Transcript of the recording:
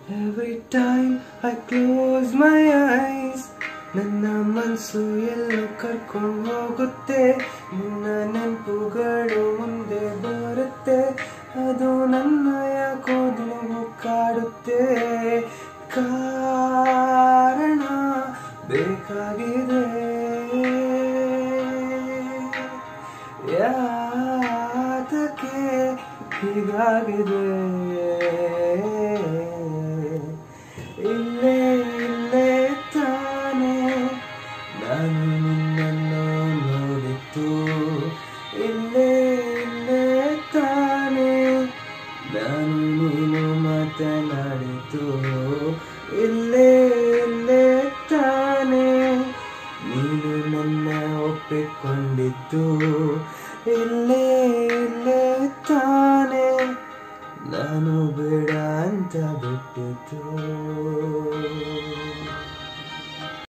Every time I close my eyes, ನನ್ನ ಮನಸ್ಸು ಎಲ್ಲೋ ಕರ್ಕೊಂಡು ಹೋಗುತ್ತೆ. ನಿನ್ನ ನೆನಪುಗಳು ಮುಂದೆ ಬರುತ್ತೆ, ಅದು ನನ್ನ ಯಾಕೋ ದಿನವೂ ಕಾಡುತ್ತೆ. ಕಾರಣ ಬೇಕಾಗಿದೆ, ಯಾತಕ್ಕೆ ಹೀಗಾಗಿದೆ. ಇಲ್ಲೇ ಇಲ್ಲೇ ತಾನೇ ನಾನು ನಿನ್ನನ್ನು ನೋಡಿದ್ದು, ಇಲ್ಲೇ ಇಲ್ಲೇ ತಾನೇ ನಾನು ನೀನು ಮಾತನಾಡಿದ್ದು, ಇಲ್ಲೇ ಇಲ್ಲೇ ತಾನೇ ನೀನು ನನ್ನ ಒಪ್ಪಿಕೊಂಡಿದ್ದು, ಇಲ್ಲೇ ಇಲ್ಲೇ ತಾನೇ